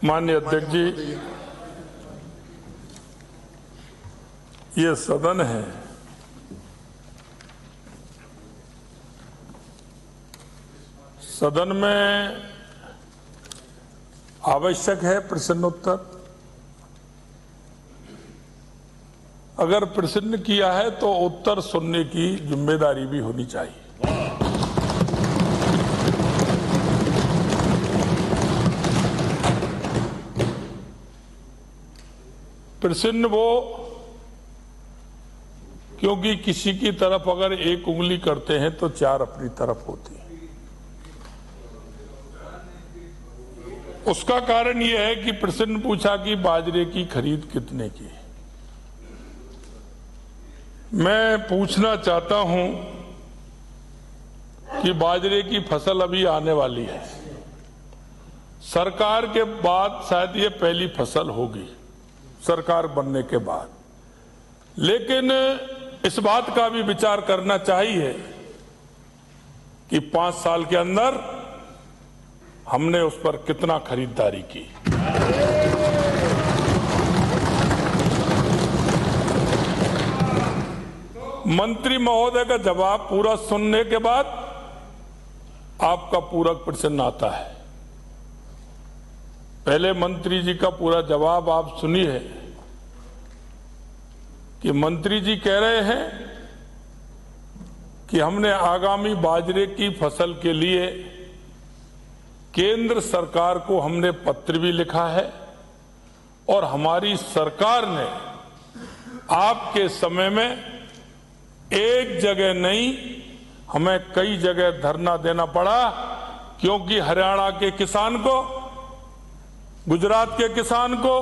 माननीय अध्यक्ष जी, ये सदन है, सदन में आवश्यक है प्रश्नोत्तर। अगर प्रश्न किया है तो उत्तर सुनने की जिम्मेदारी भी होनी चाहिए। प्रश्न वो, क्योंकि किसी की तरफ अगर एक उंगली करते हैं तो चार अपनी तरफ होती है। उसका कारण यह है कि प्रश्न पूछा कि बाजरे की खरीद कितने की। मैं पूछना चाहता हूं कि बाजरे की फसल अभी आने वाली है, सरकार के बाद शायद ये पहली फसल होगी सरकार बनने के बाद, लेकिन इस बात का भी विचार करना चाहिए कि 5 साल के अंदर हमने उस पर कितना खरीदारी की। मंत्री महोदय का जवाब पूरा सुनने के बाद आपका पूरक प्रश्न आता है। पहले मंत्री जी का पूरा जवाब आप सुनिए कि मंत्री जी कह रहे हैं कि हमने आगामी बाजरे की फसल के लिए केंद्र सरकार को हमने पत्र भी लिखा है और हमारी सरकार ने आपके समय में एक जगह नहीं, हमें कई जगह धरना देना पड़ा, क्योंकि हरियाणा के किसान को, गुजरात के किसान को,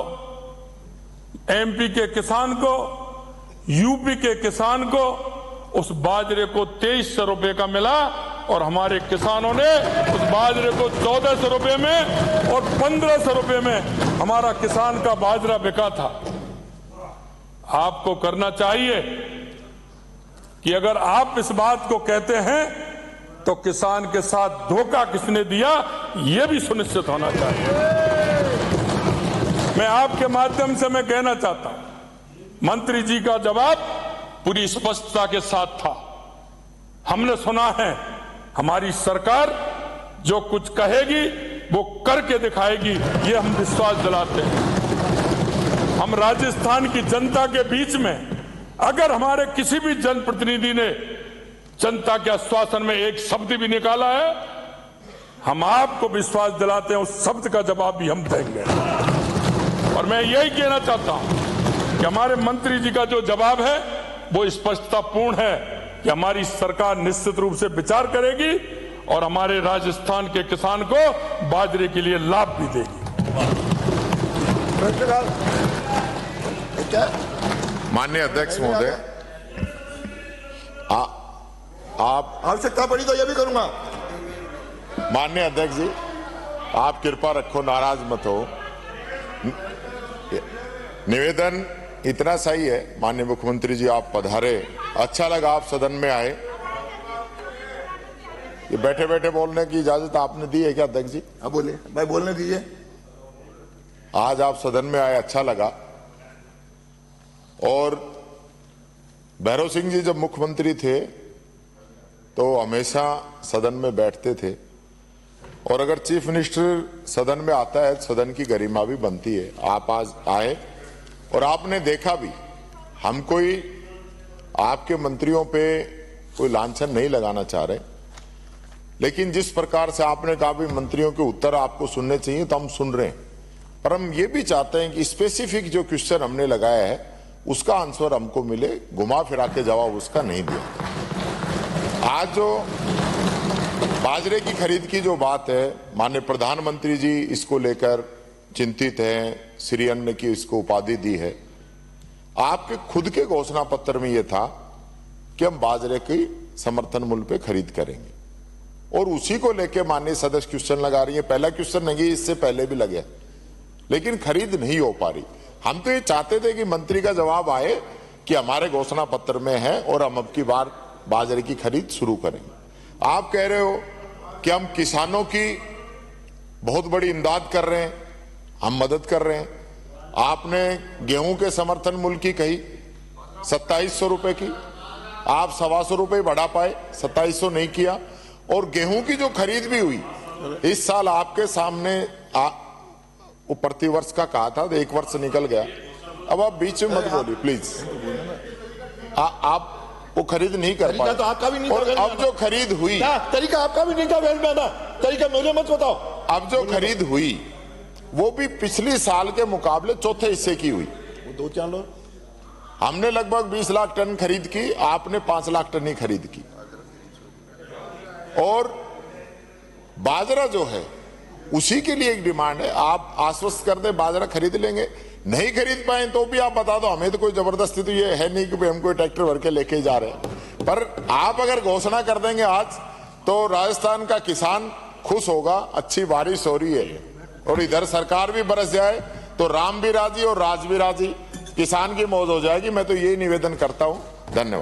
एमपी के किसान को, यूपी के किसान को उस बाजरे को 2300 रुपए का मिला और हमारे किसानों ने उस बाजरे को 1400 रुपए में और 1500 रुपए में हमारा किसान का बाजरा बिका था। आपको करना चाहिए कि अगर आप इस बात को कहते हैं तो किसान के साथ धोखा किसने दिया, यह भी सुनिश्चित होना चाहिए। मैं आपके माध्यम से मैं कहना चाहता हूं, मंत्री जी का जवाब पूरी स्पष्टता के साथ था। हमने सुना है हमारी सरकार जो कुछ कहेगी वो करके दिखाएगी, ये हम विश्वास दिलाते हैं। हम राजस्थान की जनता के बीच में अगर हमारे किसी भी जनप्रतिनिधि ने जनता के आश्वासन में एक शब्द भी निकाला है, हम आपको विश्वास दिलाते हैं उस शब्द का जवाब भी हम देंगे। और मैं यही कहना चाहता हूं कि हमारे मंत्री जी का जो जवाब है वो स्पष्टतापूर्ण है कि हमारी सरकार निश्चित रूप से विचार करेगी और हमारे राजस्थान के किसान को बाजरे के लिए लाभ भी देगी। माननीय अध्यक्ष महोदय, आप आवश्यकता पड़ी तो यह भी करूंगा। माननीय अध्यक्ष जी, आप कृपा रखो, नाराज मत हो। निवेदन इतना सही है, माननीय मुख्यमंत्री जी आप पधारे, अच्छा लगा आप सदन में आए। ये बैठे बैठे बोलने की इजाजत आपने दी है क्या अध्यक्ष जी? अब बोलिए भाई, बोलने दीजिए। आज आप सदन में आए, अच्छा लगा। और भैरव सिंह जी जब मुख्यमंत्री थे तो हमेशा सदन में बैठते थे, और अगर चीफ मिनिस्टर सदन में आता है तो सदन की गरिमा भी बनती है। आप आज आए और आपने देखा भी, हम कोई आपके मंत्रियों पे कोई लांछन नहीं लगाना चाह रहे, लेकिन जिस प्रकार से आपने कहा भी मंत्रियों के उत्तर आपको सुनने चाहिए तो हम सुन रहे हैं, पर हम ये भी चाहते हैं कि स्पेसिफिक जो क्वेश्चन हमने लगाया है उसका आंसर हमको मिले, घुमा फिरा के जवाब उसका नहीं दिया। आज जो बाजरे की खरीद की जो बात है, माननीय प्रधानमंत्री जी इसको लेकर चिंतित हैं, श्री अन्न की इसको उपाधि दी है। आपके खुद के घोषणा पत्र में यह था कि हम बाजरे की समर्थन मूल्य पे खरीद करेंगे, और उसी को लेकर माननीय सदस्य क्वेश्चन लगा रही है। पहला क्वेश्चन नहीं, इससे पहले भी लगे, लेकिन खरीद नहीं हो पा रही। हम तो ये चाहते थे कि मंत्री का जवाब आए कि हमारे घोषणा पत्र में है और हम अब की बार बाजरे की खरीद शुरू करेंगे। आप कह रहे हो कि हम किसानों की बहुत बड़ी इमदाद कर रहे हैं, हम मदद कर रहे हैं। आपने गेहूं के समर्थन मूल्य की कही 2700 रुपए की, आप 125 रुपए बढ़ा पाए, 2700 नहीं किया। और गेहूं की जो खरीद भी हुई इस साल आपके सामने वो प्रतिवर्ष का कहा था, 1 वर्ष निकल गया। अब आप बीच में मत बोलिए प्लीज। आप वो खरीद नहीं कर पाए तो आपका भी नहीं और था। अब जो खरीद हुई, तरीका आपका भी नहीं था वैन में आना, तरीका मुझे मत बताओ। अब जो खरीद हुई वो भी पिछले साल के मुकाबले चौथे हिस्से की हुई। वो 2-4 लोग, हमने लगभग 20 लाख टन खरीद की, आपने 5 लाख टन ही खरीद की। और बाजरा जो है उसी के लिए एक डिमांड है, आप आश्वस्त कर दे बाजरा खरीद लेंगे। नहीं खरीद पाए तो भी आप बता दो, हमें तो कोई जबरदस्ती तो ये है नहीं कि हम कोई ट्रैक्टर भर के लेके जा रहे हैं। पर आप अगर घोषणा कर देंगे आज तो राजस्थान का किसान खुश होगा। अच्छी बारिश हो रही है और इधर सरकार भी बरस जाए तो राम भी राजी और राज भी राजी, किसान की मौज हो जाएगी। मैं तो ये निवेदन करता हूं। धन्यवाद।